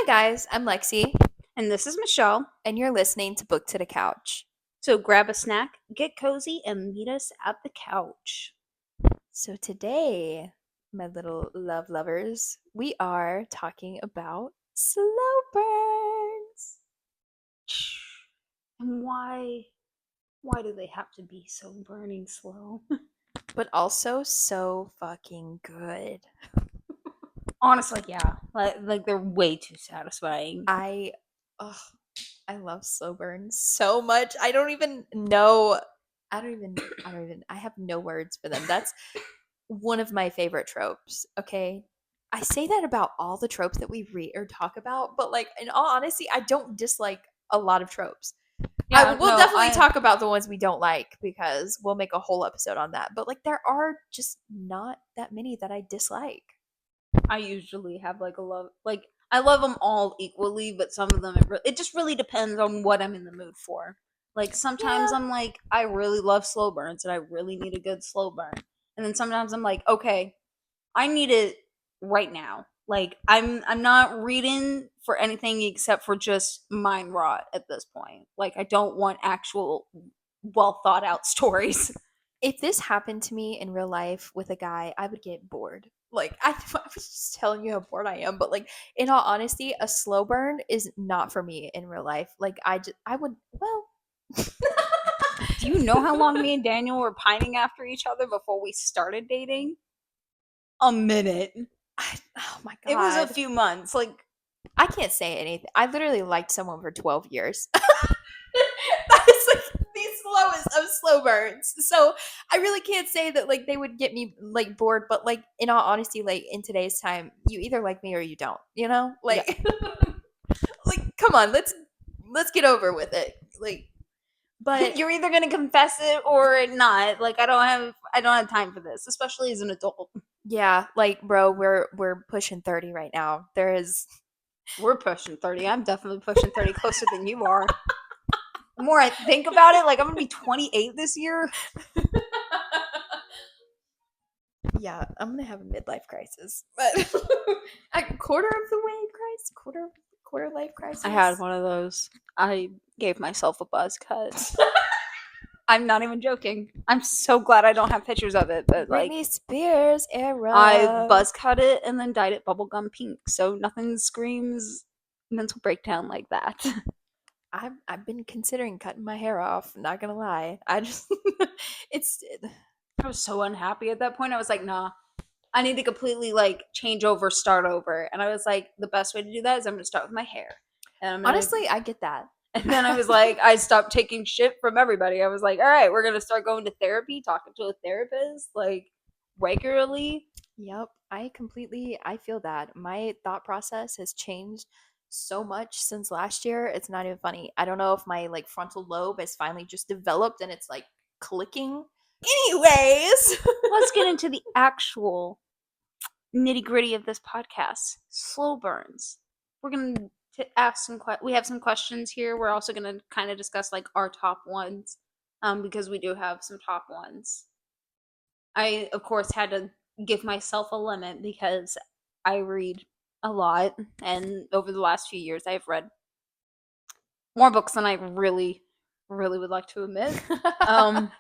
Hi guys, I'm Lexi, And this is Michelle. and you're listening to Book to the Couch. So grab a snack, get cozy, and meet us at the couch. So today, my little love lovers, we are talking about slow burns. And why do they have to be so burning slow? But also so fucking good. Honestly, yeah. Like they're way too satisfying. I ugh, I love slow burns so much. I don't even know. I have no words for them. That's one of my favorite tropes, okay? I say that about all the tropes that we read or talk about, but like in all honesty, I don't dislike a lot of tropes. Yeah, We'll no, definitely talk about the ones we don't like because we'll make a whole episode on that. But like there are just not that many that I dislike. I usually have like a love, like I love them all equally, but some of them it just really depends on what I'm in the mood for. Like sometimes Yeah. I'm like I really love slow burns and I really need a good slow burn, and then sometimes I'm like okay, I need it right now. Like I'm not reading for anything except for just mind rot at this point. Like I don't want actual well thought out stories. If this happened to me in real life with a guy, I would get bored. Like I was just telling you how bored I am, but like in all honesty, a slow burn is not for me in real life. Like I would well Do you know how long me and Daniel were pining after each other before we started dating? A minute. oh my It was a god. few months. Like I can't say anything. I literally liked someone for 12 years. That is like the slowest of slow burns. So I really can't say that like they would get me like bored, but like in all honesty, like in today's time, you either like me or you don't, you know? yeah. Like like come on, let's get over with it. Like but You're either gonna confess it or not. Like I don't have time for this, especially as an adult. yeah, like bro, we're pushing 30 right now. There is We're pushing 30. I'm definitely pushing 30 closer than you are. The more I think about it, like I'm gonna be 28 this year. yeah, I'm gonna have a midlife crisis, but a quarter of the way crisis, quarter life I had crisis. one of those. I gave myself a buzz cut. I'm not even joking. I'm so glad I don't have pictures of it, but like Britney Spears I era. buzz cut it and then dyed it bubblegum pink, so nothing screams mental breakdown like that. I've been considering cutting my hair off. Not gonna lie, I just it's I was so unhappy at that point. I was like, nah, I need to completely like change over, start over. And I was like, the best way to do that is I'm gonna start with my hair. And I'm gonna honestly I get that. and then I was like, I stopped taking shit from everybody. I was like, all right, we're gonna start going to therapy, talking to a therapist, like regularly. Yep, I feel that. My thought process has changed so much since last year. It's not even funny. I don't know if my like frontal lobe has finally just developed and it's like clicking. Anyways, Let's get into the actual nitty gritty of this podcast. Slow burns. We're gonna ask we have some questions here. We're also gonna kind of discuss like our top ones, because we do have some top ones. I of course had to give myself a limit because I read a lot, and over the last few years, I've read more books than I really, really would like to admit. Um,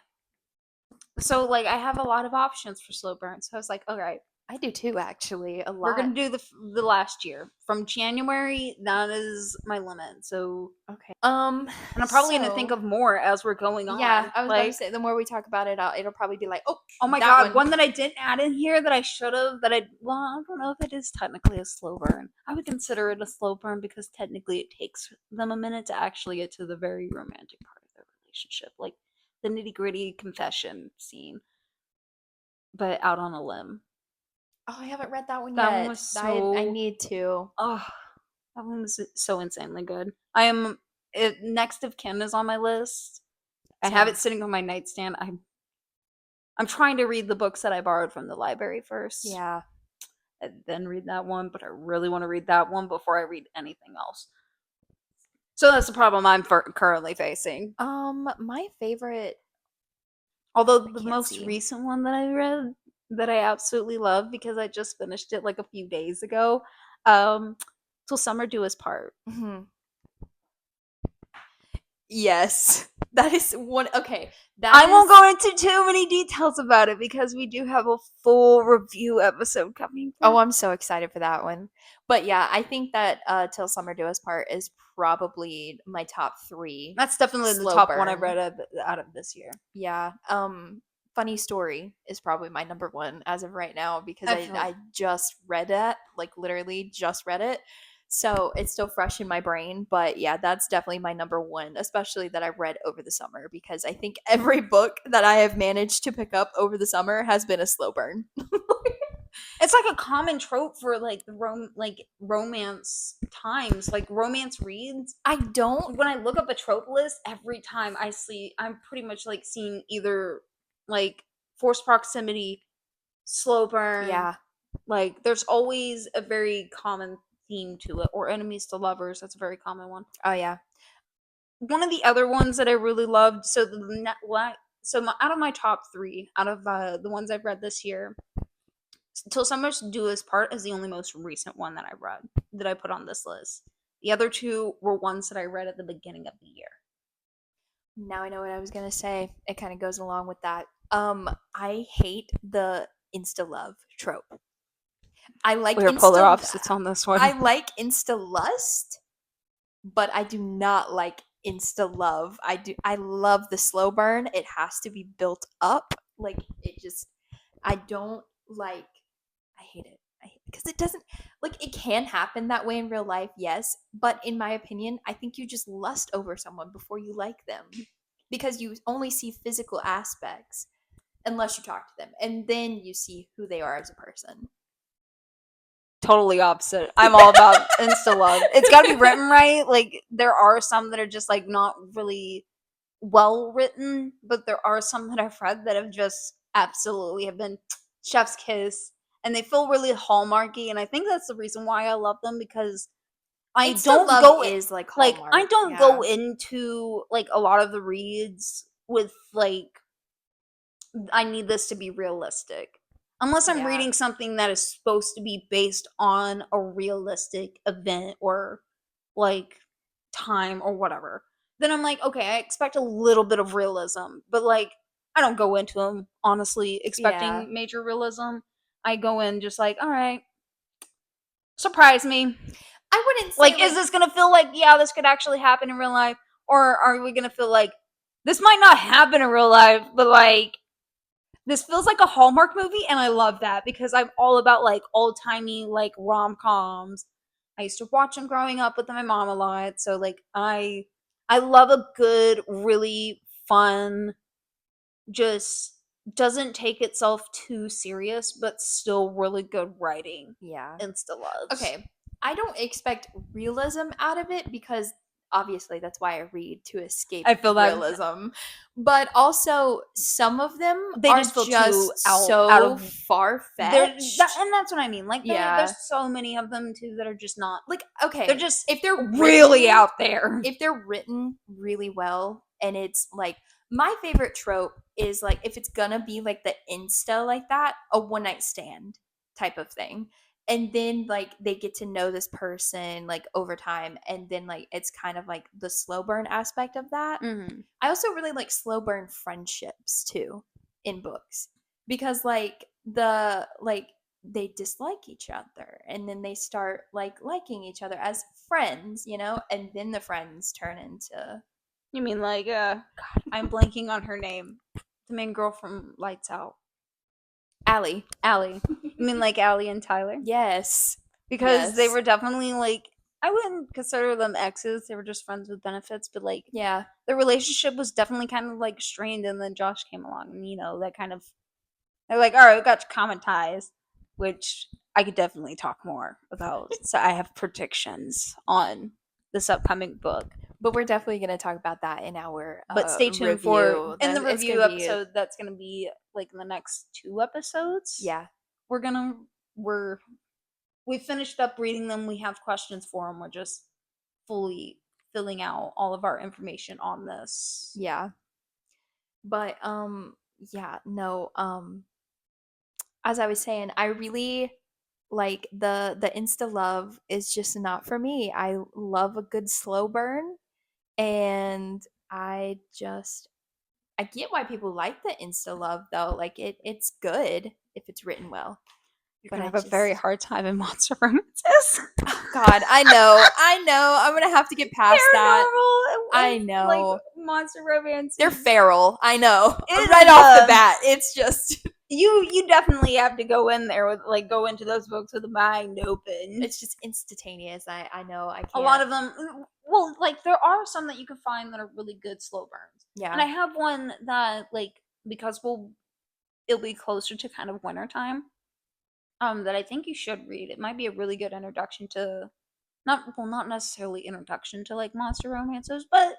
so like I have a lot of options for slow burn. So I was like, all right, I do too actually, a we're lot. gonna do the last year from January. That is my limit. So, Okay. and I'm probably gonna think So of more as we're going yeah, on. I was about to Like, say the more we talk about it, it'll probably be like, oh, oh my that god, one. one that I didn't add in here that I should have. That I well, I don't know if it is technically a slow burn. I would consider it a slow burn because technically it takes them a minute to actually get to the very romantic part of their relationship, like the nitty gritty confession scene, but out on a limb. Oh, I haven't read that one That one yet. was I so need to. oh, that one was so insanely good. I am next of kin is on my list. I have it Same. sitting on my nightstand. I'm trying to read the books that I borrowed from the library first, Yeah. and then read that one. But I really want to read that one before I read anything else. So that's the problem I'm currently facing. My favorite Although I the can't most see. recent one that I read that I absolutely love because I just finished it like a few days ago, um, Till Summer Do Us Part. Mhm. Yes. That is one. Okay. I won't go into too many details about it because we do have a full review episode coming. Oh, I'm so excited for that one. But yeah, I think that Till Summer Do Us Part is probably my top 3. That's definitely the slow top one I burn. read out of this year. Yeah. Funny Story is probably my number 1 as of right now because I feel- I just read it, like literally just read it. So it's still fresh in my brain, but yeah, that's definitely my number 1, especially that I read over the summer because I think every book that I have managed to pick up over the summer has been a slow burn. It's like a common trope for like romance times, like romance reads. I don't. When I look up a trope list, every time I'm pretty much like seeing either like forced proximity, slow burn. Yeah. Like there's always a very common theme to it, or enemies to lovers. That's a very common one. Oh yeah. One of the other ones that I really loved. So out of my top 3, out of the ones I've read this year, Till Summer Do Us Part is the only most recent one that I read that I put on this list. The other 2 were ones that I read at the beginning of the year. Now I know what I was gonna say. It kind of goes along with that. I hate the insta love trope. I like We are polar opposites on this one. I like insta lust, but I do not like insta love. I love the slow burn. It has to be built up. Like it just I don't like I hate it. Because it doesn't like it can happen that way in real life, yes, but in my opinion, I think you just lust over someone before you like them because you only see physical aspects unless you talk to them and then you see who they are as a person. Totally opposite. I'm all about insta love. It's got to be written right. Like there are some that are just like not really well written, but there are some that I've read that have just absolutely have been chef's kiss, and they feel really hallmarky. And I think that's the reason why I love them, because I Insta don't love go is like like Hallmark. I don't yeah. go into like a lot of the reads with like I need this to be realistic. Unless I'm Yeah. reading something that is supposed to be based on a realistic event or like time or whatever. Then I'm like, okay, I expect a little bit of realism, but like I don't go into them honestly expecting Yeah. major realism. I go in just like, all right, surprise me. I wouldn't say Like, is this gonna feel like, yeah, this could actually happen in real life? Or are we gonna feel like this might not happen in real life, but like this feels like a Hallmark movie, and I love that because I'm all about like old-timey like rom-coms. I used to watch them growing up with my mom a lot, so like I love a good, really fun, just doesn't take itself too serious, but still really good writing. Yeah. Insta loves. Okay. I don't expect realism out of it because obviously that's why I read, to escape I feel that- realism. But also some of them They are just feel too just out so of- far There, fetched. and that's what I mean. Like, Yeah. there's so many of them too that are just not. Like, okay, They're just if they're really written- out there. if they're written really well and it's like my favorite trope is like if it's gonna be like the insta like that, a one night stand type of thing, and then like they get to know this person like over time, and then like it's kind of like the slow burn aspect of that. Mm-hmm. I also really like slow burn friendships too in books because like they dislike each other and then they start like liking each other as friends, you know, and then the friends turn into You mean like, God, I'm blanking on her name. The main girl from Lights Out. Allie. Allie. You mean like Allie and Tyler? Yes. Because they Yes. were definitely like, I wouldn't consider them exes. They were just friends with benefits, but like Yeah. their relationship was definitely kind of like strained, and then Josh came along, and you know, that kind of, they're like, all right, we got common ties, which I could definitely talk more about. So I have predictions on this upcoming book. But we're definitely going to talk about that in our But stay tuned review. for in the It's review gonna be- episode that's going to be like in the next 2 episodes. yeah. We finished up reading them. We have questions for them. We're just fully filling out all of our information on this. Yeah. But yeah, no, as I was saying, I really like the insta love is just not for me. I love a good slow burn, and I get why people like the insta love though. Like it's good if it's written well. You're But gonna I have a very just hard time in monster romances. oh God, I know. I'm gonna have to get past that. I Paranormal, like know. monster romance. They're feral. I know. It Right is, off the bat, it's just you definitely have to go in there with like go into those books with a mind open. it's just instantaneous. I know I can't. A lot of them, well, like there are some that you can find that are really good slow burns. Yeah. And I have one that like because it'll be closer to kind of winter time. That I think you should read. It might be a really good introduction to not necessarily introduction to like monster romances, but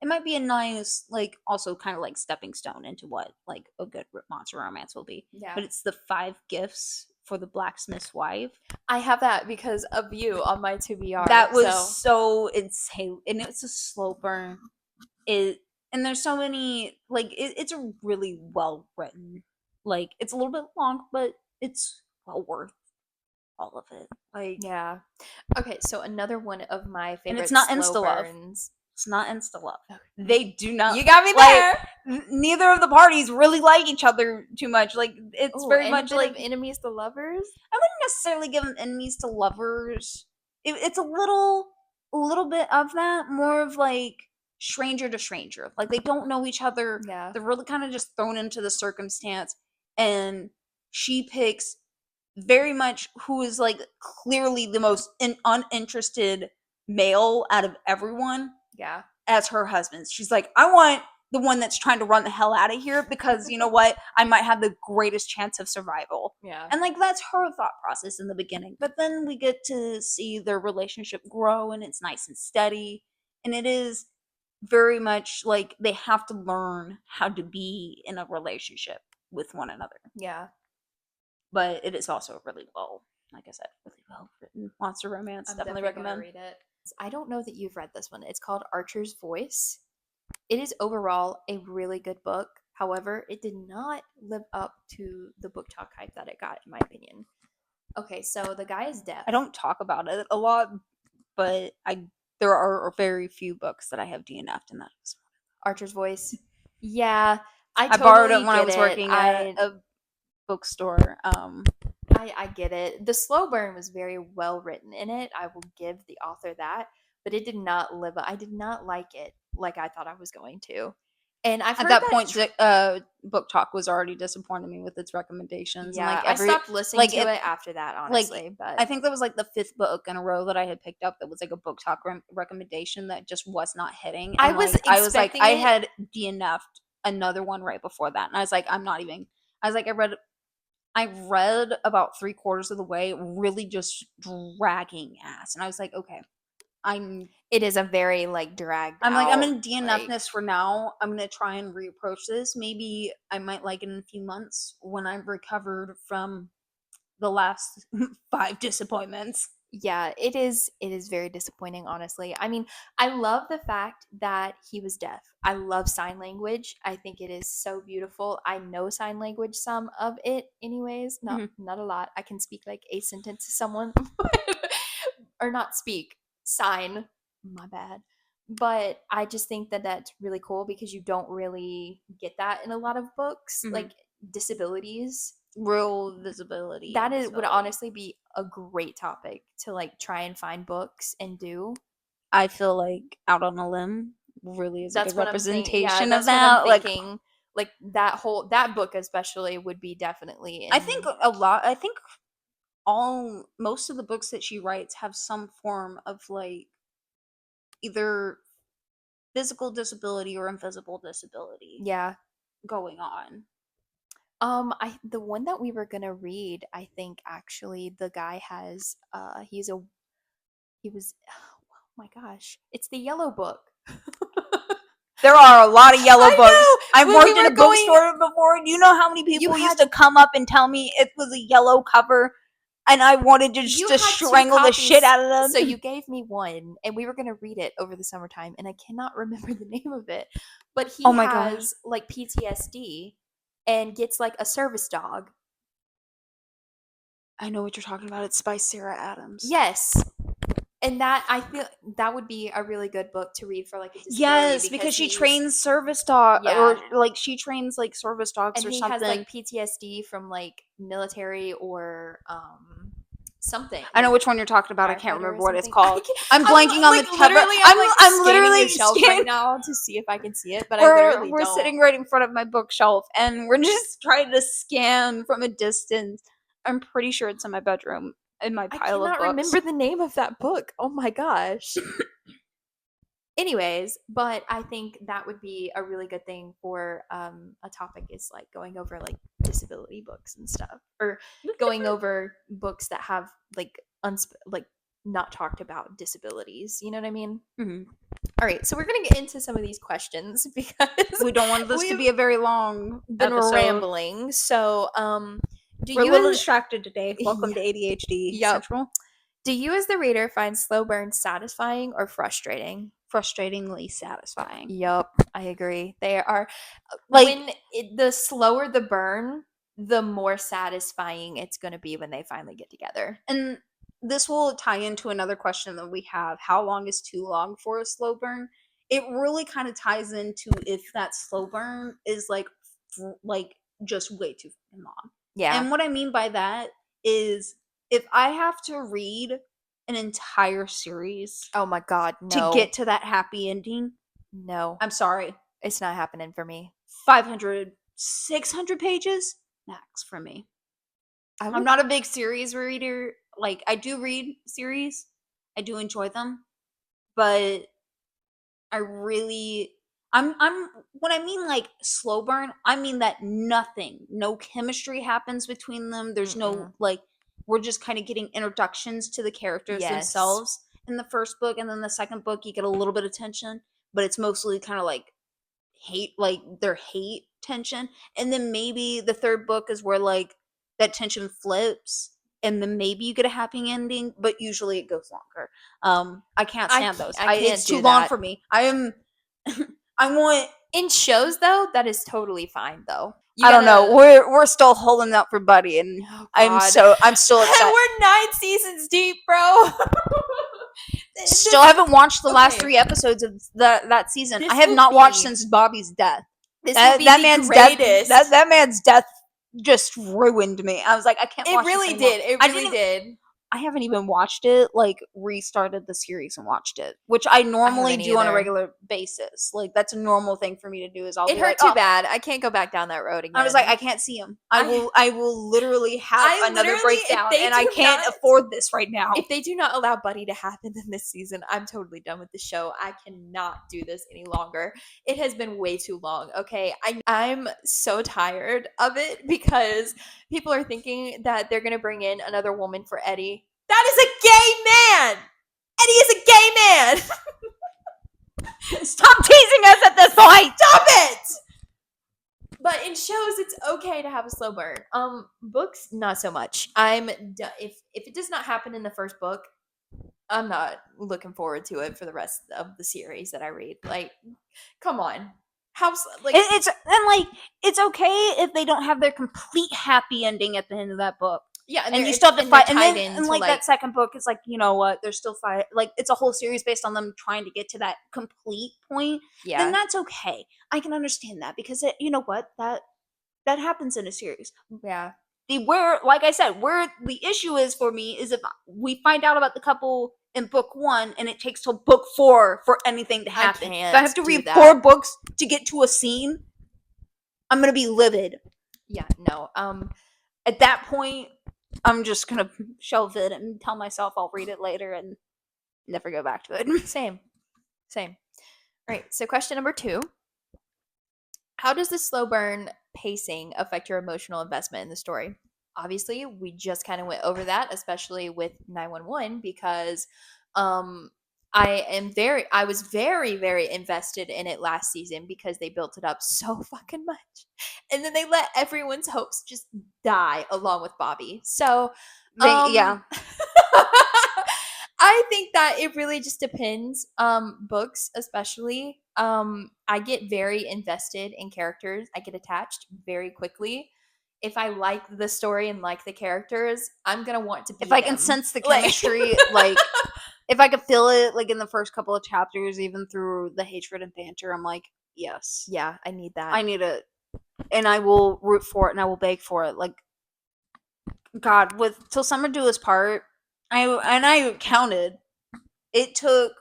it might be a nice like also kind of like stepping stone into what like a good monster romance will be. Yeah. But it's the 5 gifts for the blacksmith's wife. I have that because of you on my 2BR. That was so insane, and it's a slow burn. And there's so many like it's a really well written. Like it's a little bit long, but it's well worth all of it. Like yeah. Okay, so another one of my favorite and it's not slow insta-love. burns. It's not insta love. They do not. You got me like, there. Neither of the parties really like each other too much. Like it's Ooh, very and much a bit like of enemies to lovers. I wouldn't necessarily give them enemies to lovers. It's a little bit of that. More of like stranger to stranger. Like they don't know each other. Yeah. They're really kind of just thrown into the circumstance, and she picks very much who is like clearly the most uninterested male out of everyone Yeah. as her husband. She's like, I want the one that's trying to run the hell out of here because you know what? I might have the greatest chance of survival. Yeah. And like that's her thought process in the beginning. But then we get to see their relationship grow and it's nice and steady. And it is very much like they have to learn how to be in a relationship with one another. Yeah. But it is also really well, like I said, really well written monster romance. I'm Definitely gonna recommend. read it. I don't know that you've read this one. It's called Archer's Voice. It is overall a really good book. However, it did not live up to the book talk hype that it got, in my opinion. Okay, so the guy is deaf. I don't talk about it a lot, but there are very few books that I have DNF'd, and that is Archer's Voice. Yeah, I totally borrowed it when I get was it. working at a bookstore. I get it. The slow burn was very well written in it. I will give the author that, but it did not live. I did not like it like I thought I was going to. And I've At heard that point, Book Talk was already disappointing me with its recommendations. yeah, and like I stopped listening to it after that, honestly. But I think that was like the 5th book in a row that I had picked up that was like a Book Talk recommendation that just was not hitting. And I was I was like, expecting I it. had DNF'd another one right before that, and I was like, I'm not even. I was like, I read about 3/4 of the way, really just dragging ass, and I was like, okay, it is a very like dragged. I'm like, I'm out, gonna DNF this for now. I'm gonna try and reapproach this. Maybe I might like it in a few months when I've recovered from the last 5 disappointments. Yeah, it is very disappointing, honestly. I mean, I love the fact that he was deaf. I love sign language. I think it is so beautiful. I know sign language, some of it anyways, not a lot. I can speak like a sentence to someone or not speak, sign, my bad. But I just think that that's really cool because you don't really get that in a lot of books, like disabilities. Real visibility. That is would honestly be a great topic to like try and find books and do. I feel like Out on a Limb really is a good representation of of that. Like that book especially would be definitely I think a lot. I think most of the books that she writes have some form of like either physical disability or invisible disability. Yeah, going on. The one that we were gonna read, I think actually the guy has he was oh my gosh, it's the Yellow Book. There are a lot of yellow books. Know. I've When worked in a bookstore before. Do you know how many people used to come up and tell me it was a yellow cover and I wanted to just strangle the shit out of them? So you gave me one and we were going to read it over the summertime and I cannot remember the name of it. But he has like PTSD and gets like a service dog. I know what you're talking about. It's by Sarah Adams. Yes. And that, I feel that would be a really good book to read for like a disability. Yes, because she trains service dog, or like she trains like service dogs and or he something. has like PTSD from like military or something. I know which one you're talking about. I can't remember what it's called. I'm I'm blanking on like, the cover. literally, I'm literally your shelf scanning. right now to see if I can see it, but I literally We're don't. sitting right in front of my bookshelf, and we're just trying to scan from a distance. I'm pretty sure it's in my bedroom in my pile of books. I cannot remember the name of that book. Oh my gosh. Anyways, but I think that would be a really good thing for a topic is like going over like disability books and stuff, or going over books that have like like not talked about disabilities. You know what I mean? Mm-hmm. All right, so we're gonna get into some of these questions because we don't want this to be a very long been episode. Rambling. So, we're a little distracted today. Welcome to ADHD Central. Do you, as the reader, find slow burns satisfying or frustrating? Frustratingly satisfying. Yup, I agree. They are like the slower the burn, the more satisfying it's going to be when they finally get together. And this will tie into another question that we have: how long is too long for a slow burn? It really kind of ties into if that slow burn is like just way too long. Yeah. And what I mean by that is if I have to read an entire series, oh my god, no, to get to that happy ending, no, I'm sorry, it's not happening for me. 500, 600 pages max for me. I'm not a big series reader. Like, I do read series, I do enjoy them, but I really I'm when I mean like slow burn, I mean that no chemistry happens between them. There's no like, we're just kind of getting introductions to the characters themselves in the first book, and then the second book you get a little bit of tension, but it's mostly kind of like their hate tension, and then maybe the third book is where like that tension flips, and then maybe you get a happy ending, but usually it goes longer. I can't stand those. It's too long for me. I want in shows though, that is totally fine though. I don't know. We're still holding out for Buddy, and I'm still upset. We're 9 seasons deep, bro. Still haven't watched the last 3 episodes of that season. I have not watched since Bobby's death. That man's death. That man's death just ruined me. I was like, I can't watch this anymore. It really did. I haven't even watched it, like restarted the series and watched it, which I normally do on a regular basis. Like, that's a normal thing for me to do. Is it hurt too bad. I can't go back down that road again. I was like, I can't see him. I will literally have another breakdown, and I can't afford this right now. If they do not allow Buddy to happen in this season, I'm totally done with the show. I cannot do this any longer. It has been way too long. Okay, I'm so tired of it because people are thinking that they're gonna bring in another woman for Eddie. That is a gay man! Eddie is a gay man! Stop teasing us at this point! Stop it! But in shows, it's okay to have a slow burn. Books, not so much. If it does not happen in the first book, I'm not looking forward to it for the rest of the series that I read. Like, come on. It's okay if they don't have their complete happy ending at the end of that book. Yeah, and you still have to fight, and that second book is like, you know what? They're still fight. Like, it's a whole series based on them trying to get to that complete point. Yeah, and that's okay. I can understand that because you know what, that happens in a series. Yeah. Like I said, where the issue is for me is if we find out about the couple in book 1 and it takes till book 4 for anything to happen. If I have to read 4 books to get to a scene, I'm gonna be livid. Yeah, no. At that point, I'm just gonna shelve it and tell myself I'll read it later and never go back to it. Same. All right, so question number 2. How does the slow burn pacing affect your emotional investment in the story? Obviously, we just kind of went over that, especially with 911, because I was very, very invested in it last season because they built it up so fucking much. And then they let everyone's hopes just die along with Bobby. So, yeah. I think that it really just depends. Books, especially. I get very invested in characters. I get attached very quickly. if I like the story and like the characters, I'm gonna want to be If I can them. sense the Like- chemistry, like if I could feel it, like in the first couple of chapters, even through the hatred and banter, I'm like, yes, Yeah, I need that. I need it, and I will root for it, and I will beg for it. Like, God, with Till Summer Do His Part, I counted. It took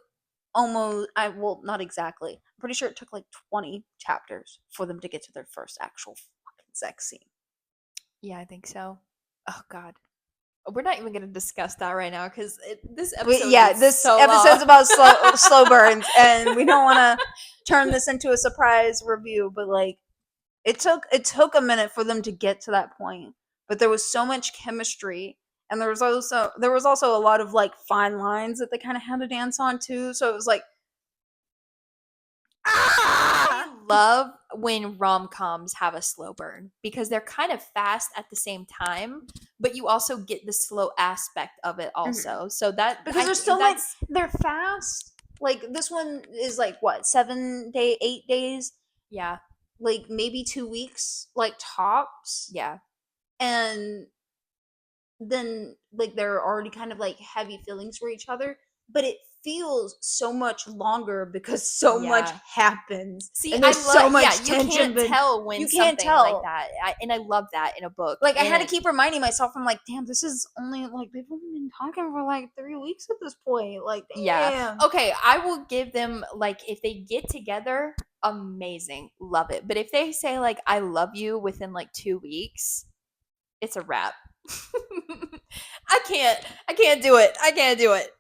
well, not exactly. I'm pretty sure it took like 20 chapters for them to get to their first actual fucking sex scene. Yeah, I think so. Oh God, we're not even gonna discuss that right now because this episode. This so episode's long. about slow burns, and we don't want to turn this into a surprise review. But like, it took a minute for them to get to that point. But there was so much chemistry, and there was also a lot of like fine lines that they kind of had to dance on too. So it was like, I love when rom-coms have a slow burn because they're kind of fast at the same time, but you also get the slow aspect of it also. So that because there's so much. They're fast. Like this one is like what 8 days, Yeah, like maybe 2 weeks, like tops. yeah. And then like they're already kind of like heavy feelings for each other, but it feels so much longer because so much Yeah. happens. See, and there's I love, so much yeah, you tension. can't but tell when you can't something tell. like that. And I love that in a book. Like I had to And- keep reminding myself. I'm like, damn, this is only like they've only been talking for like 3 weeks at this point. Like, damn. Yeah. Okay, I will give them like if they get together, amazing, love it. But if they say like I love you within like 2 weeks, it's a wrap. I can't do it. I can't do it.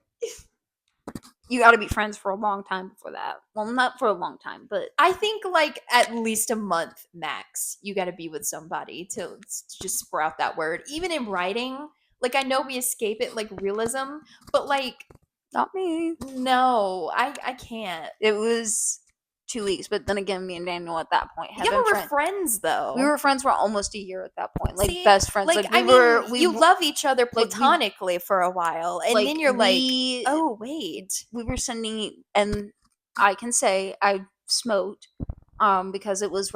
You got to be friends for a long time before that. Well, not for a long time, but I think like at least a month max. You got to be with somebody to just sprout that word. Even in writing, like I know we escape it like realism, but like not me. no, I can't. It was 2 weeks, but then again, me and Daniel at that point had Yeah, been but we're friends. friends though. We were friends for almost a year at that point, like See, best friends. Like, Like we I were, mean, you love each other we- platonically for a while, and then you're like, we, oh wait, we were sending, and I can say I smoked, because it was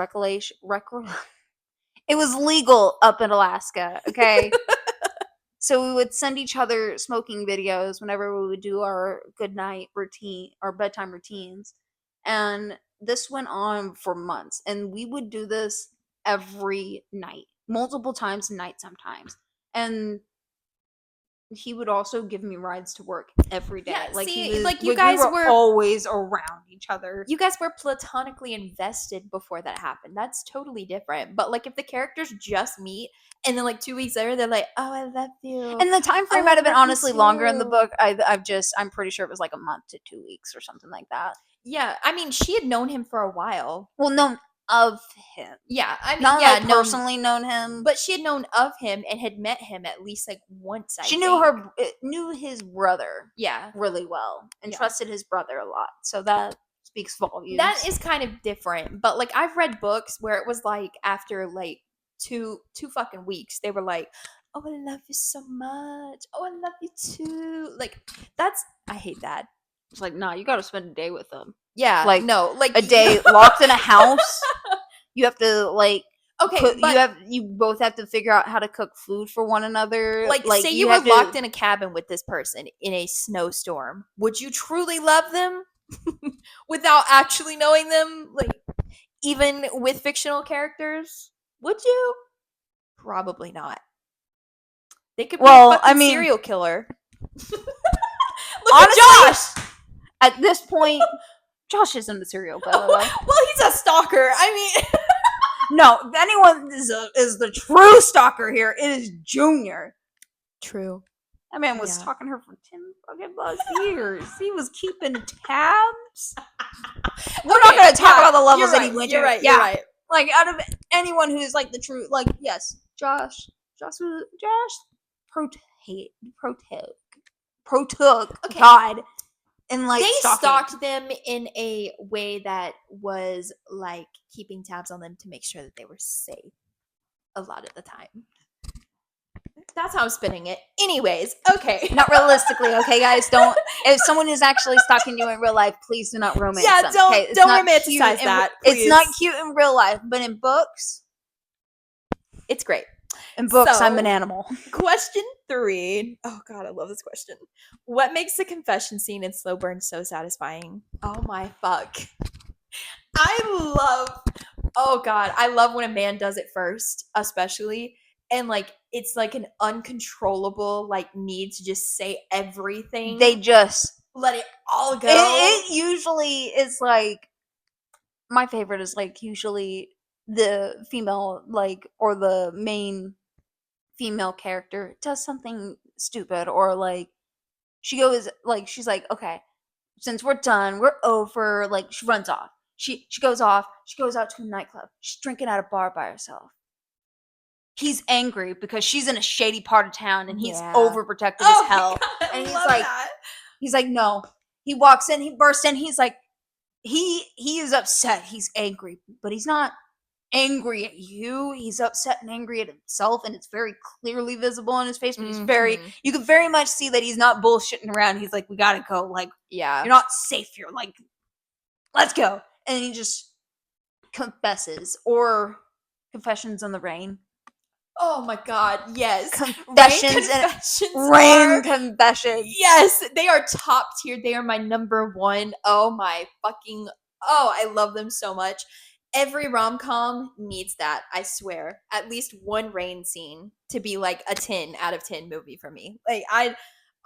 it was legal up in Alaska. Okay. So we would send each other smoking videos whenever we would do our good night routine, our bedtime routines. And this went on for months. And we would do this every night, multiple times a night sometimes. And he would also give me rides to work every day. Yeah, like see, he was, like, you we guys were were- always around each other. you guys were platonically invested before that happened. That's totally different. But like, if the characters just meet and then like 2 weeks later they're like, oh, I love you, And the time frame Oh, might have been I love you honestly longer in the too. book. I'm pretty sure it was like a month to 2 weeks or something like that. yeah, I mean, she had known him for a while. Well, known of him. Yeah, I mean, Not yeah, like known- personally known him, but she had known of him and had met him at least like once. she I think. knew his brother Yeah, really well and Yeah. trusted his brother a lot. So that speaks volumes. that is kind of different. But like, I've read books where it was like after like two fucking weeks, they were like, oh, I love you so much. Oh, I love you too. Like, I hate that. It's like, nah, you got to spend a day with them. Yeah, Like, no, like A day locked in a house. You have to like Okay, cook, but you both have to figure out how to cook food for one another. like, say you were have to- locked in a cabin with this person in a snowstorm. Would you truly love them without actually knowing them? Like, even with fictional characters, would you? Probably not. They could be Well, a fucking I mean- serial killer. Look Honestly- at Josh. At this point, Josh isn't a serial, by the way. Well, he's a stalker. I mean, No, if anyone is the true stalker here, it is Junior. true. That man was Yeah. stalking her for 10 fucking plus years. He was keeping tabs. We're not going to talk about the levels that he went to. You're right. Yeah. You're right. Like, out of anyone who's like the true, like, yes, Josh protook Okay. God and like They stalking. stalked them in a way that was like keeping tabs on them to make sure that they were safe a lot of the time. That's how I'm spinning it. Anyways, okay. Not realistically, okay, guys. Don't. If someone is actually stalking you in real life, please do not romance Yeah, them. don't- okay? It's don't not romanticize cute that, It's not please. cute in real life, but in books, It's great. In books, I'm So- an animal. Question 3. Oh god, I love this question. What makes the confession scene in Slow Burn so satisfying? Oh my fuck. Oh god, I love when a man does it first, especially. And like it's like an uncontrollable like need to just say everything. They just let it all go. it usually is like my favorite is like usually the female like or the main female character does something stupid or like she goes like she's like okay since we're done we're over like she runs off she goes off she goes out to a nightclub she's drinking at a bar by herself. He's angry because she's in a shady part of town and he's Yeah. overprotective Oh as hell. my God, I And he's love like that. he's like no. He walks in, he bursts in, he's like he is upset, he's angry, but he's not angry at you. He's upset and angry at himself, and it's very clearly visible on his face. But he's very, Mhm. you can very much see that he's not bullshitting around. He's like, we gotta go. Like, Yeah. you're not safe here. Like, let's go. And he just confesses, or Confessions in the Rain. Oh my god, yes. Confessions and Confessions Rain are- Confessions. Yes, they are top tier. They are my number one. Oh my fucking I love them so much. Every rom-com needs that, I swear. At least one rain scene to be like a 10 out of 10 movie for me.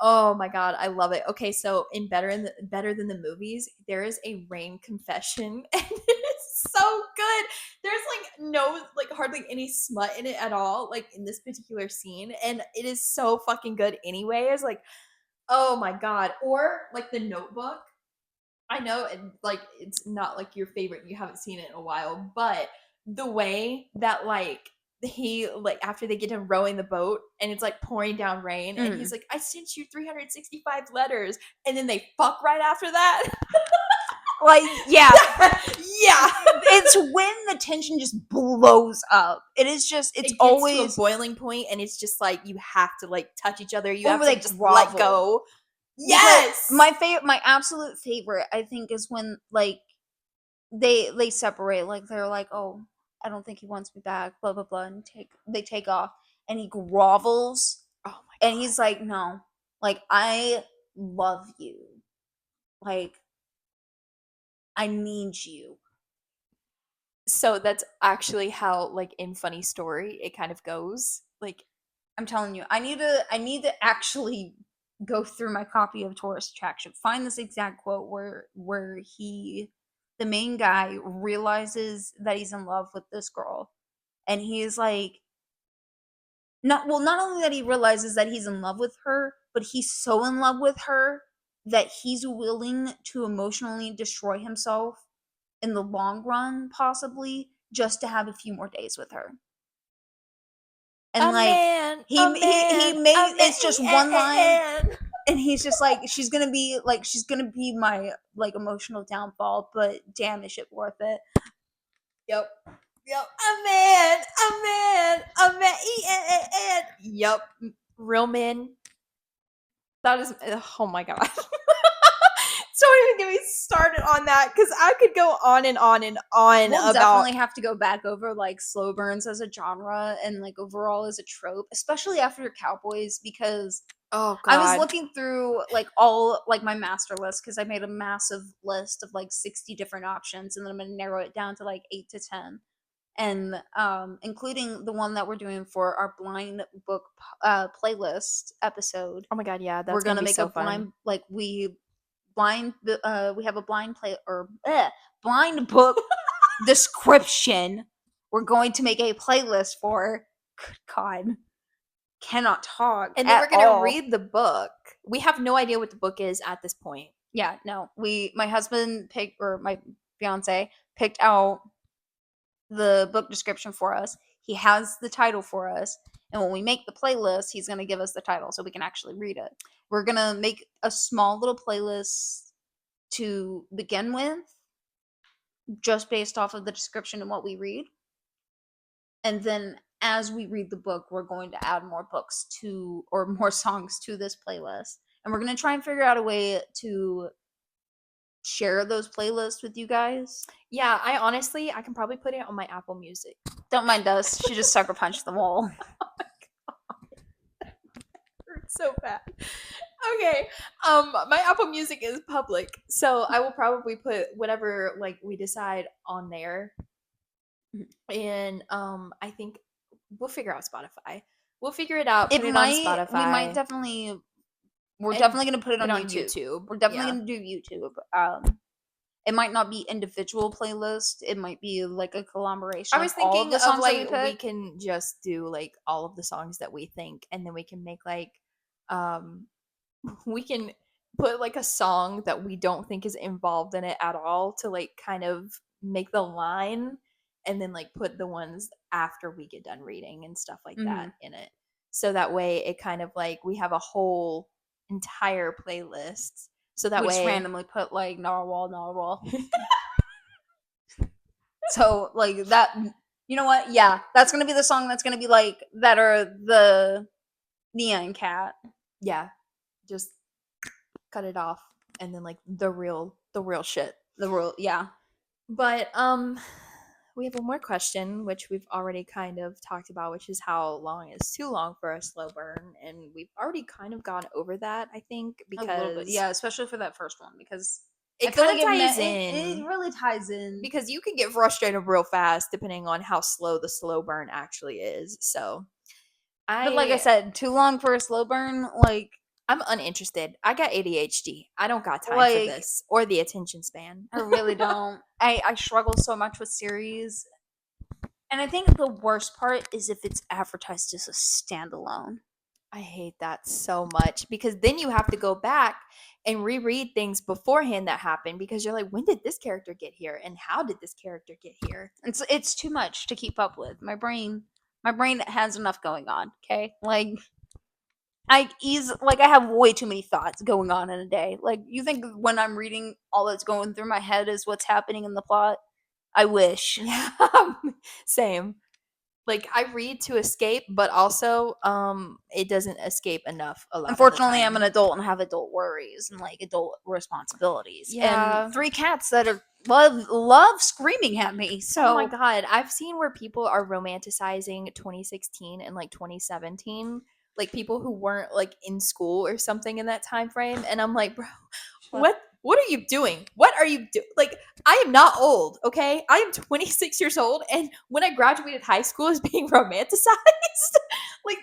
Oh my god, I love it. Okay, so in Better Than the Movies, there is a rain confession and it's so good. There's like no like hardly any smut in it at all, like in this particular scene, and it is so fucking good anyways. Like, oh my god. Or like The Notebook. I know and like it's not like your favorite, you haven't seen it in a while, but the way that like he like after they get him rowing the boat and it's like pouring down rain and he's like, I sent you 365 letters, and then they fuck right after that. Like, yeah. Yeah. It's when the tension just blows up. It is just, it's It gets always to a boiling point and it's just like you have to like touch each other. You Or have they to just grovel. let go. Because Yes. my absolute favorite, I think, is when like they separate. Like they're like, oh, I don't think he wants me back. Blah blah blah, and they take off, and he grovels, Oh my and he's like, no, like I love you, like I need you. So that's actually how like in Funny Story it kind of goes. Like I'm telling you, I need to actually go through my copy of Tourist Attraction, find this exact quote where the main guy realizes that he's in love with this girl, and he is like, not only that he realizes that he's in love with her, but he's so in love with her that he's willing to emotionally destroy himself in the long run, possibly just to have a few more days with her. And like he made it's just one line, and he's just like, she's gonna be my like emotional downfall, but damn, is shit worth it. Yep. A man. Yep. Real men. That is. Oh my god. Don't even get me started on that because I could go on and on and on We'll about. definitely have to go back over like slow burns as a genre and like overall as a trope, especially after Cowboys, because Oh god. I was looking through like all like my master list because I made a massive list of like 60 different options, and then I'm gonna narrow it down to like 8 to 10, and including the one that we're doing for our blind book playlist episode. Oh my god, yeah, that's We're gonna be make so a fun. blind like we have a blind play or blind book description. We're going to make a playlist for. Good God, cannot talk. And then at we're gonna all. read the book. We have no idea what the book is at this point. Yeah, no. My husband picked, or my fiance picked out the book description for us. He has the title for us, and when we make the playlist, he's gonna give us the title so we can actually read it. We're gonna make a small little playlist to begin with, just based off of the description and what we read. And then as we read the book, we're going to add more books to, or more songs to this playlist. And we're going to try and figure out a way to share those playlists with you guys. Yeah, I can probably put it on my Apple Music. Don't mind us. She just sucker punched the wall. Hurts so bad. Okay. My Apple Music is public, so I will probably put whatever like we decide on there. And I think we'll figure out Spotify. We'll figure it out. Put it on Spotify. We might definitely. We're And definitely gonna put it put on it on YouTube. YouTube. We're definitely Yeah. gonna do YouTube. It might not be individual playlist. It might be like a collaboration. I was of all thinking the of songs that like we pick. can just do like all of the songs that we think, and then we can make like we can put like a song that we don't think is involved in it at all to like kind of make the line, and then like put the ones after we get done reading and stuff like that in it. So that way it kind of like we have a whole entire playlist. So that We way just randomly put like narwhal. So like that. You know what? Yeah, that's gonna be the song that's gonna be like that are the Nia and Cat. yeah, just cut it off and then like the real shit. The rule, yeah. But we have one more question which we've already kind of talked about, which is how long is too long for a slow burn, and we've already kind of gone over that, I think, A little bit, because yeah, especially for that first one because it I feel kind of like ties it really ties in. because you can get frustrated real fast depending on how slow the slow burn actually is. So But like I said, too long for a slow burn, like I'm uninterested. I got ADHD. I don't got time for Like- this or the attention span. I really don't. I struggle so much with series. And I think the worst part is if it's advertised as a standalone. I hate that so much because then you have to go back and reread things beforehand that happened because you're like, when did this character get here and how did this character get here? It's too much to keep up with. My brain has enough going on, okay? Like I have way too many thoughts going on in a day. Like you think when I'm reading all that's going through my head is what's happening in the plot? I wish. Yeah, same. Like I read to escape, but also it doesn't escape enough a lot. Unfortunately, I'm an adult and have adult worries and like adult responsibilities. Yeah. And 3 cats that are love screaming at me. So Oh my god, I've seen where people are romanticizing 2016 and like 2017, like people who weren't like in school or something in that time frame, and I'm like, bro, what are you doing? What are you doing? Like, I am not old, okay? I am 26 years old, and when I graduated high school is being romanticized. Like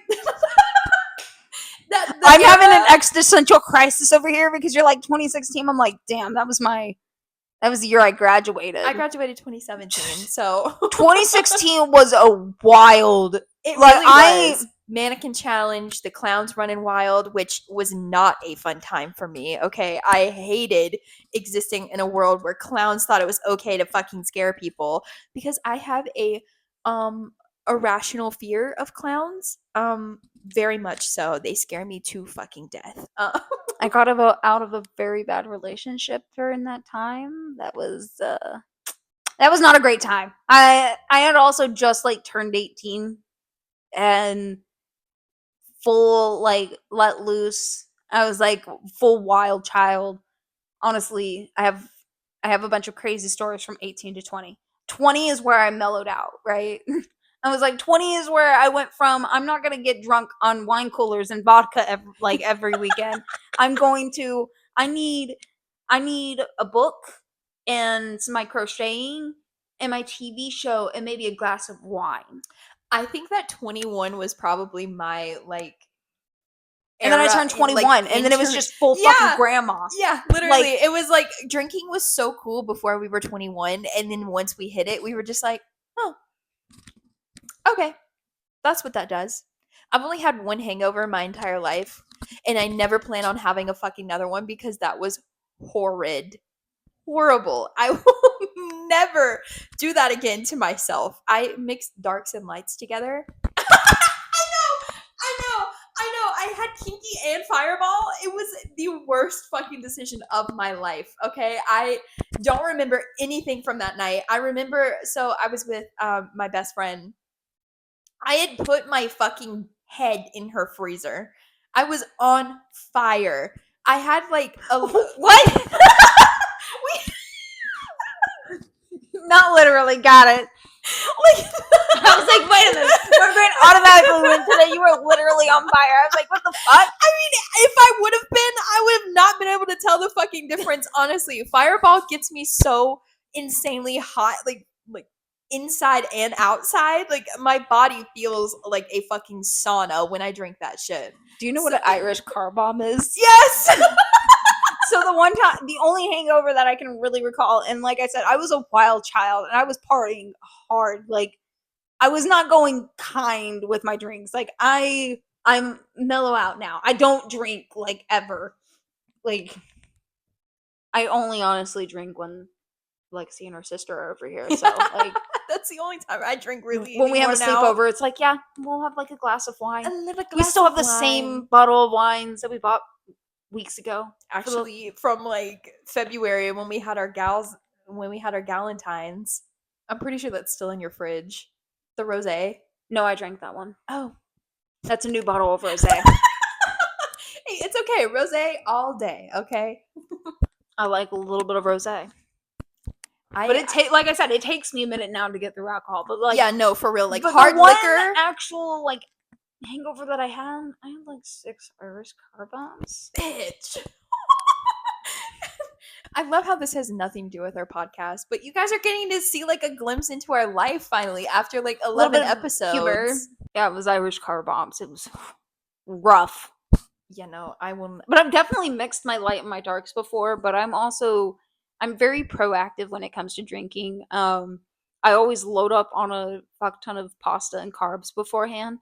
I'm having an existential crisis over here because you're like 2016. I'm like, damn, that was the year I graduated. I graduated 2017, so 2016 was a wild. it Like, really was. Mannequin Challenge, the clowns running wild, which was not a fun time for me. Okay, I hated existing in a world where clowns thought it was okay to fucking scare people because I have a irrational fear of clowns. Very much so. They scare me to fucking death. I got out of a very bad relationship during that time. That was not a great time. I had also just like turned 18 and full like let loose. I was like full wild child. Honestly, I have a bunch of crazy stories from 18 to 20. 20 is where I mellowed out, right? I was like 20 is where I went from I'm not going to get drunk on wine coolers and vodka every weekend. I need a book and some my crocheting and my TV show and maybe a glass of wine. I think that 21 was probably my like. And then I turned 21, like, and then it was just full Yeah. fucking grandma. Yeah, literally. It was like drinking was so cool before we were 21, and then once we hit it, we were just like, oh, okay, that's what that does. I've only had one hangover my entire life, and I never plan on having a fucking another one because that was horrid. Horrible. I will never do that again to myself. I mixed darks and lights together. I know. I had Kinky and Fireball. It was the worst fucking decision of my life. Okay, I don't remember anything from that night. I remember, so I was with my best friend. I had put my fucking head in her freezer. I was on fire. I had like a What? literally got it. Like, I was like, wait a minute. My brain automatically went to that. You were literally on fire. I was like, what the fuck? I mean, if I would have been, I would have not been able to tell the fucking difference. Honestly, Fireball gets me so insanely hot, like inside and outside. Like my body feels like a fucking sauna when I drink that shit. Do you know what an Irish car bomb is? Yes. So the only hangover that I can really recall, and like I said, I was a wild child and I was partying hard. Like I was not going kind with my drinks. Like I'm mellow out now. I don't drink like ever. Like I only honestly drink when Lexi and her sister are over here. So like That's the only time I drink really. when we have a anymore now. sleepover, it's like, yeah, we'll have like a glass of wine. A little We glass still have of the same bottle of wines that we bought weeks ago. actually from like February when we had our Galentines. I'm pretty sure that's still in your fridge. The rosé. No, I drank that one. Oh, That's a new bottle of rosé. hey, it's okay. Rosé all day. Okay. I like a little bit of rosé. I, But like I said, it takes me a minute now to get through alcohol. But like, yeah, no, for real. Like but hard the one liquor. actual like hangover that I had like 6 Irish car bombs. Bitch. I love how this has nothing to do with our podcast, but you guys are getting to see like a glimpse into our life finally after like A little 11 bit of episodes. humor. Yeah, it was Irish car bombs. It was rough. Yeah, no, I will. But I've definitely mixed my light and my darks before, but I'm very proactive when it comes to drinking. I always load up on a fuck ton of pasta and carbs beforehand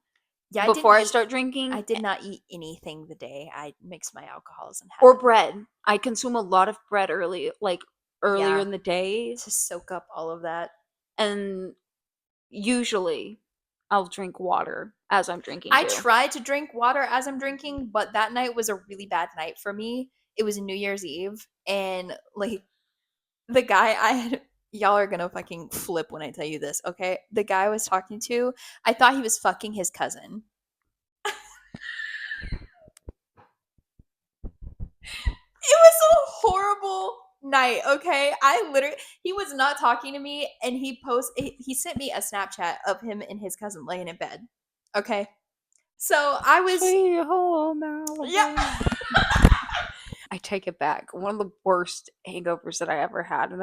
Yeah, before I start drinking. I did not eat anything the day I mixed my alcohols and had or them bread. I consume a lot of bread earlier Yeah. in the day, to soak up all of that. and usually I'll drink water as I'm drinking. I too. tried to drink water as I'm drinking, but that night was a really bad night for me. It was New Year's Eve, and like the guy I had, y'all are gonna fucking flip when I tell you this, okay? The guy I was talking to, I thought he was fucking his cousin. It was a horrible night, okay? He was not talking to me, and he sent me a Snapchat of him and his cousin laying in bed, okay? So I was Sweet home Alabama. yeah. I take it back. One of the worst hangovers that I ever had, and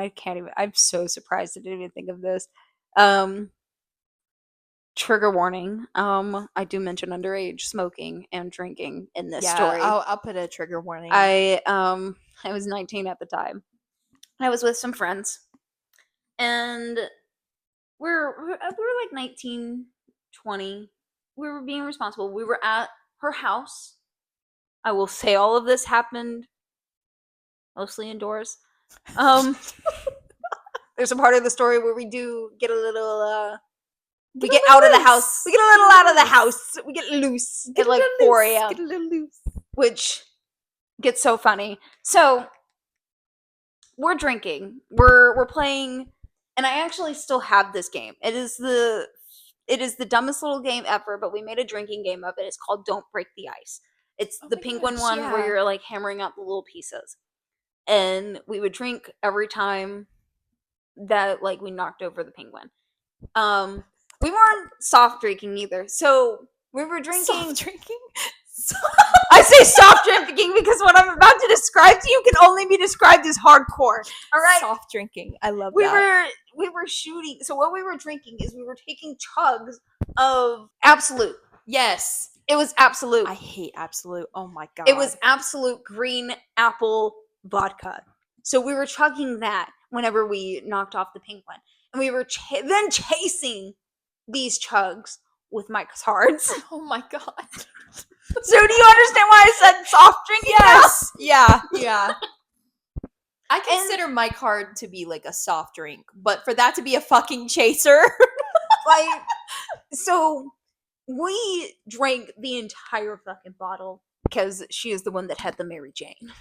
I'm so surprised I didn't even think of this. Trigger warning. I do mention underage smoking and drinking in this story. I'll put a trigger warning. I was 19 at the time. I was with some friends, and we're like 19, 20. We were being responsible. We were at her house. I will say all of this happened mostly indoors. There's a part of the story where we do get a little we get out of the house. We get a little out of the house. We get loose at like 4 a.m. Get a little loose. Which gets so funny. So we're drinking. We're playing, and I actually still have this game. It is the dumbest little game ever, but we made a drinking game of it. It's called Don't Break the Ice. It's the my penguin gosh, one yeah. where you're like hammering out the little pieces. And we would drink every time that like we knocked over the penguin. We weren't soft drinking either. So we were drinking. Soft drinking? I say soft drinking because what I'm about to describe to you can only be described as hardcore. All right. Soft drinking. I love that. We were shooting. So what we were drinking is we were taking chugs of Absolute. Yes. It was Absolute. I hate Absolute. Oh my god. It was Absolute green apple vodka. So we were chugging that whenever we knocked off the penguin. And we were then chasing these chugs with Mike's Hards. Oh my god. So do you understand why I said soft drinking? Yes. Yeah. I consider my card to be like a soft drink, but for that to be a fucking chaser. Like, so we drank the entire fucking bottle because she is the one that had the Mary Jane.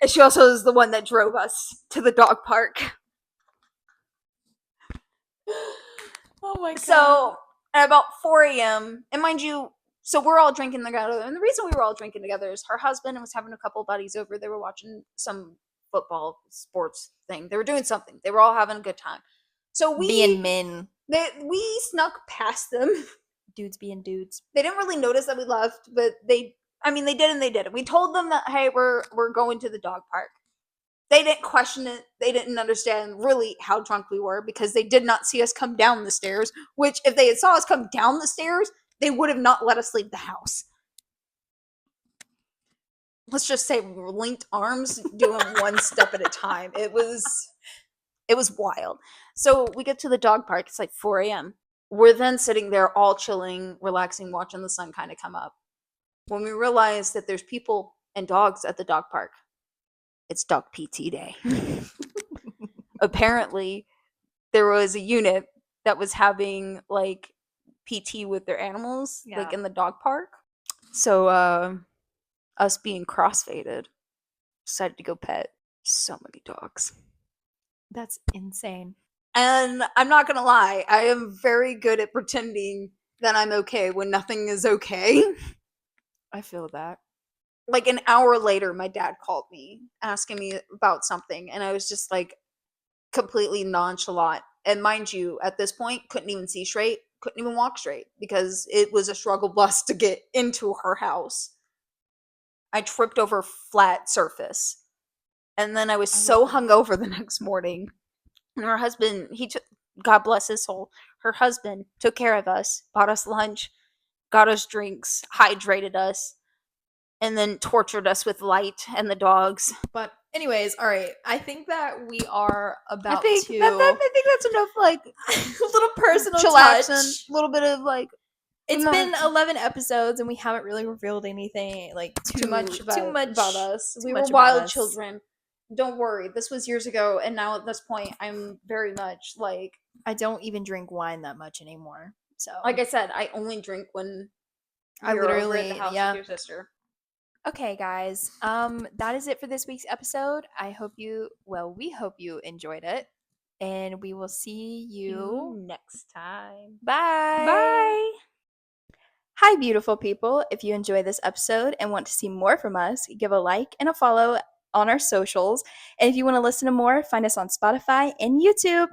And she also is the one that drove us to the dog park. Oh my god. So at about 4 a.m., and mind you, so we're all drinking together. And the reason we were all drinking together is her husband was having a couple buddies over. They were watching some football sports thing. They were doing something. They were all having a good time. So Being men. we snuck past them. Dudes being dudes. They didn't really notice that we left, but they did and they didn't. We told them that, hey, we're going to the dog park. They didn't question it. They didn't understand really how drunk we were because they did not see us come down the stairs, which if they had saw us come down the stairs, they would have not let us leave the house. Let's just say we were linked arms doing one step at a time. It was wild. So we get to the dog park. It's like 4 a.m. We're then sitting there all chilling, relaxing, watching the sun kind of come up. When we realize that there's people and dogs at the dog park, it's dog PT day. Apparently, there was a unit that was having like PT with their animals, like in the dog park. So, us being crossfaded, decided to go pet so many dogs. That's insane. And I'm not gonna lie, I am very good at pretending that I'm okay when nothing is okay. I feel that. Like an hour later, my dad called me asking me about something, and I was just like completely nonchalant. And mind you, at this point, couldn't even see straight, couldn't even walk straight because it was a struggle bus to get into her house. I tripped over flat surface. And then I was so hungover the next morning. And her husband, God bless his soul, her husband took care of us, bought us lunch, got us drinks, hydrated us, and then tortured us with light and the dogs. But anyways, all right. I think that we are about I think to that's enough, like, a little personal chillaxing, touch. a little bit of like. It's been 11 episodes and we haven't really revealed anything like too much about us. We were much about wild us. children. Don't worry, this was years ago, and now at this point, I'm very much like. I don't even drink wine that much anymore. So, like I said, I only drink when I you're over at literally the house yeah. with your sister. Okay, guys. That is it for this week's episode. We hope you enjoyed it, and we will see you next time. Bye. Bye. Hi, beautiful people. If you enjoyed this episode and want to see more from us, give a like and a follow on our socials. And if you want to listen to more, find us on Spotify and YouTube.